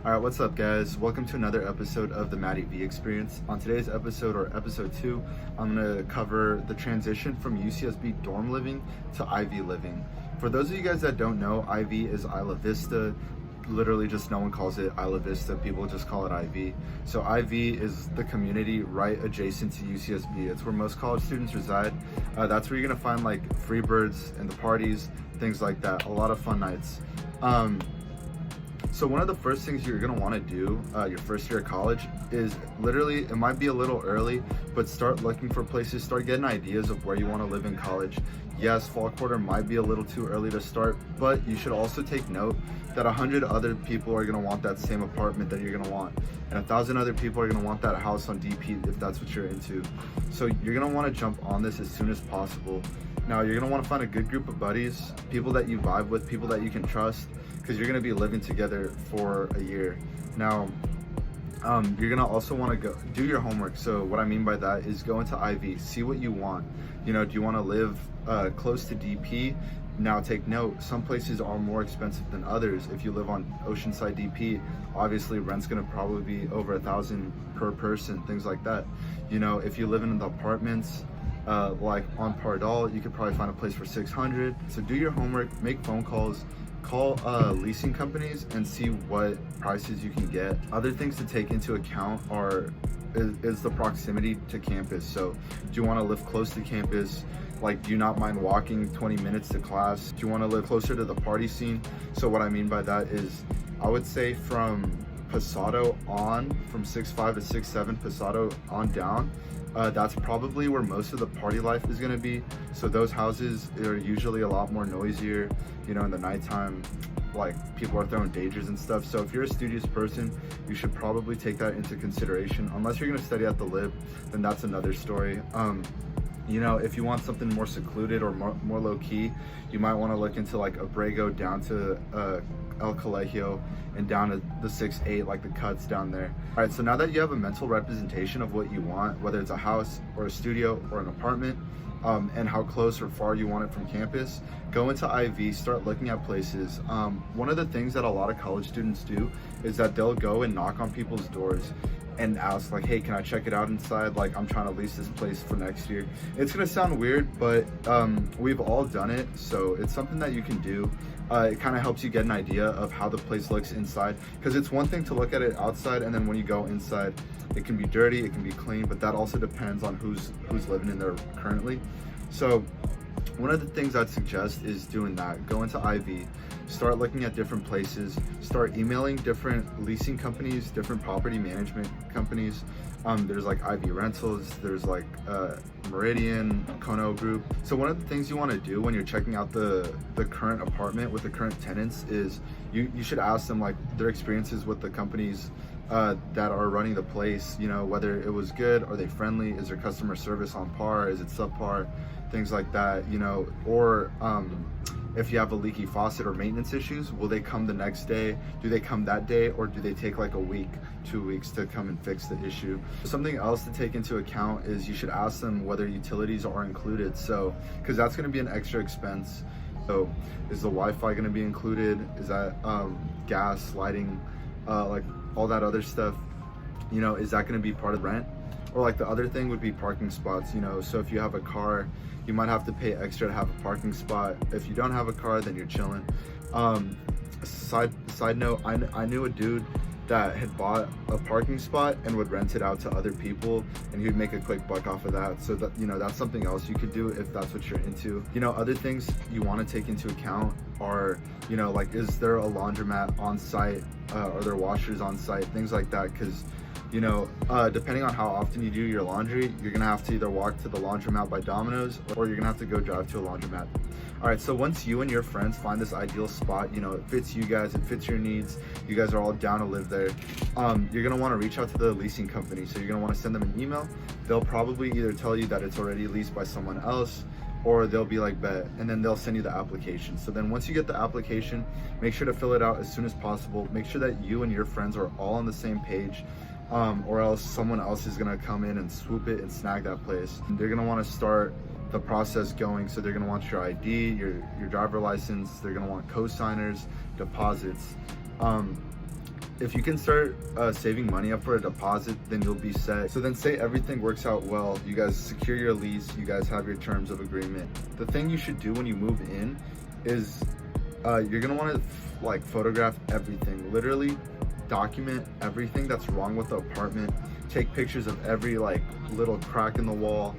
Alright, what's up guys? Welcome to another episode of the Matty V Experience. On today's episode, or episode 2, I'm going to cover the transition from UCSB dorm living to IV living. For those of you guys that don't know, IV is Isla Vista. Literally just no one calls it Isla Vista, people just call it IV. So IV is the community right adjacent to UCSB. It's where most college students reside. That's where you're going to find like free birds and the parties, things like that. A lot of fun nights. So one of the first things you're gonna want to do your first year of college is literally, it might be a little early, but start looking for places, start getting ideas of where you want to live in college. Yes, fall quarter might be a little too early to start, but you should also take note that 100 other people are gonna want that same apartment that you're gonna want, and 1,000 other people are gonna want that house on DP if that's what you're into. So you're gonna want to jump on this as soon as possible. Now you're gonna want to find a good group of buddies, people that you vibe with, people that you can trust, because you're going to be living together for a year. Now, you're going to also want to go do your homework. So what I mean by that is go into IV, see what you want. You know, do you want to live close to DP? Now take note, some places are more expensive than others. If you live on Oceanside DP, obviously rent's going to probably be over $1,000 per person, things like that. You know, if you live in the apartments, like on Pardal, you could probably find a place for $600. So do your homework, make phone calls, call leasing companies and see what prices you can get. Other things to take into account is the proximity to campus. So do you want to live close to campus? Like, do you not mind walking 20 minutes to class? Do you want to live closer to the party scene? So what I mean by that is, I would say from Pasado on, from 6'5" to 6'7", Pasado on down, that's probably where most of the party life is going to be. So those houses are usually a lot more noisier, you know, in the nighttime, like people are throwing dangers and stuff. So if you're a studious person, you should probably take that into consideration. Unless you're going to study at the lib, then that's another story. You know, if you want something more secluded or more low-key, you might want to look into like Abrego down to El Colegio and down to the 6-8, like the cuts down there. All right, so now that you have a mental representation of what you want, whether it's a house or a studio or an apartment, and how close or far you want it from campus, go into IV, start looking at places. One of the things that a lot of college students do is that they'll go and knock on people's doors and ask like, hey, can I check it out inside? Like, I'm trying to lease this place for next year. It's gonna sound weird, but we've all done it, so it's something that you can do. It kind of helps you get an idea of how the place looks inside, because it's one thing to look at it outside, and then when you go inside, it can be dirty, it can be clean, but that also depends on who's living in there currently. So one of the things I'd suggest is doing that. Go into IV, start looking at different places, start emailing different leasing companies, different property management companies. There's like IV Rentals, there's like Meridian, Kono Group. So one of the things you want to do when you're checking out the current apartment with the current tenants is you should ask them like their experiences with the companies that are running the place, you know, whether it was good, are they friendly, is their customer service on par, is it subpar, things like that, you know, or if you have a leaky faucet or maintenance issues, will they come the next day? Do they come that day, or do they take like a week, 2 weeks to come and fix the issue? Something else to take into account is you should ask them whether utilities are included. So, because that's going to be an extra expense. So is the Wi-Fi going to be included? Is that gas, lighting, like all that other stuff, you know, is that going to be part of rent? Or like the other thing would be parking spots, you know, so if you have a car, you might have to pay extra to have a parking spot. If you don't have a car, then you're chilling. Side note, I knew a dude that had bought a parking spot and would rent it out to other people, and he would make a quick buck off of that. So that, you know, that's something else you could do if that's what you're into. You know, other things you want to take into account are, you know, like, is there a laundromat on site? Are there washers on site? Things like that, because, you know, depending on how often you do your laundry, you're gonna have to either walk to the laundromat by Domino's, or you're gonna have to go drive to a laundromat. All right, so once you and your friends find this ideal spot, you know, it fits you guys, it fits your needs, you guys are all down to live there, you're gonna wanna reach out to the leasing company. So you're gonna wanna send them an email. They'll probably either tell you that it's already leased by someone else, or they'll be like, bet, and then they'll send you the application. So then once you get the application, make sure to fill it out as soon as possible. Make sure that you and your friends are all on the same page, or else someone else is gonna come in and swoop it and snag that place. And they're gonna wanna start the process going. So they're gonna want your ID, your driver license, they're gonna want co-signers, deposits. if you can start saving money up for a deposit, then you'll be set. So then say everything works out well, you guys secure your lease, you guys have your terms of agreement. The thing you should do when you move in is you're gonna want to like photograph everything, literally document everything that's wrong with the apartment. Take pictures of every like little crack in the wall,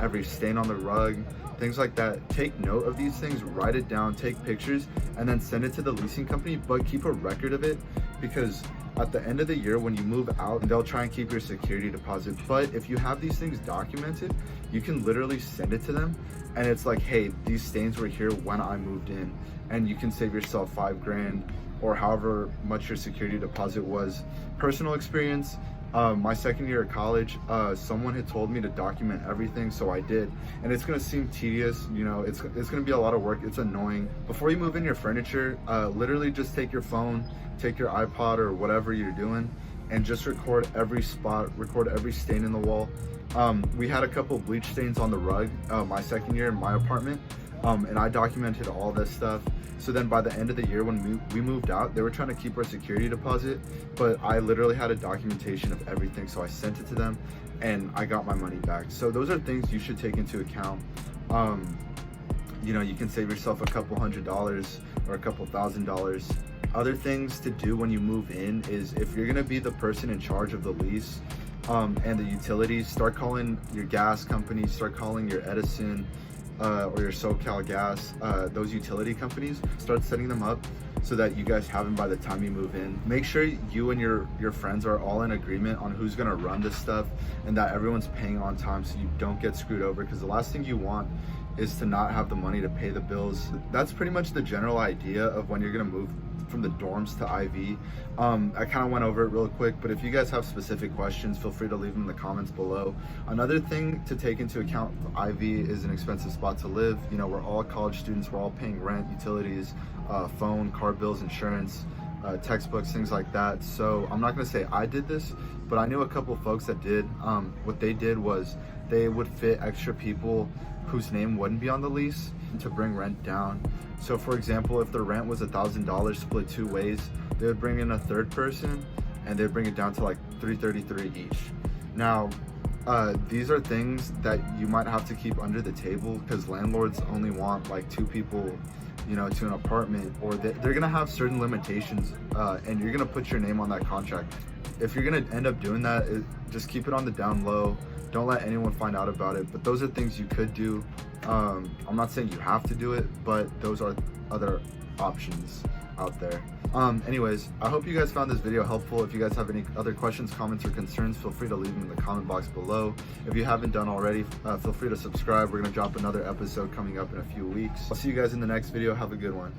every stain on the rug, things like that. Take note of these things, write it down, take pictures, and then send it to the leasing company, but keep a record of it, because at the end of the year when you move out, they'll try and keep your security deposit. But if you have these things documented, you can literally send it to them and it's like, hey, these stains were here when I moved in, and you can save yourself $5,000 or however much your security deposit was. Personal experience, my second year of college, someone had told me to document everything, so I did. And it's gonna seem tedious, you know, it's gonna be a lot of work, it's annoying. Before you move in your furniture, literally just take your phone, take your iPod or whatever you're doing, and just record every spot, record every stain in the wall. We had a couple bleach stains on the rug my second year in my apartment, and I documented all this stuff. So then by the end of the year when we moved out, they were trying to keep our security deposit, but I literally had a documentation of everything, so I sent it to them and I got my money back. So those are things you should take into account. You know, you can save yourself a couple $100s or a couple $1,000s. Other things to do when you move in is, if you're gonna be the person in charge of the lease and the utilities, start calling your gas company, start calling your Edison, or your SoCal Gas, those utility companies, start setting them up so that you guys have them by the time you move in. Make sure you and your friends are all in agreement on who's gonna run this stuff and that everyone's paying on time so you don't get screwed over, because the last thing you want is to not have the money to pay the bills. That's pretty much the general idea of when you're gonna move from the dorms to IV. I kind of went over it real quick, but if you guys have specific questions, feel free to leave them in the comments below. Another thing to take into account, IV is an expensive spot to live. You know, we're all college students, we're all paying rent, utilities, phone, car bills, insurance, textbooks, things like that. So I'm not gonna say I did this, but I knew a couple of folks that did. What they did was they would fit extra people whose name wouldn't be on the lease to bring rent down. So for example, if the rent was $1,000 split 2 ways, they would bring in a third person and they'd bring it down to like $333 each. Now, these are things that you might have to keep under the table, because landlords only want like 2 people, you know, to an apartment, or they're gonna have certain limitations, and you're gonna put your name on that contract. If you're gonna end up doing that, just keep it on the down low. Don't let anyone find out about it, but those are things you could do. I'm not saying you have to do it, but those are other options out there. Anyways, I hope you guys found this video helpful. If you guys have any other questions, comments, or concerns, feel free to leave them in the comment box below. If you haven't done already, feel free to subscribe. We're gonna drop another episode coming up in a few weeks. I'll see you guys in the next video. Have a good one.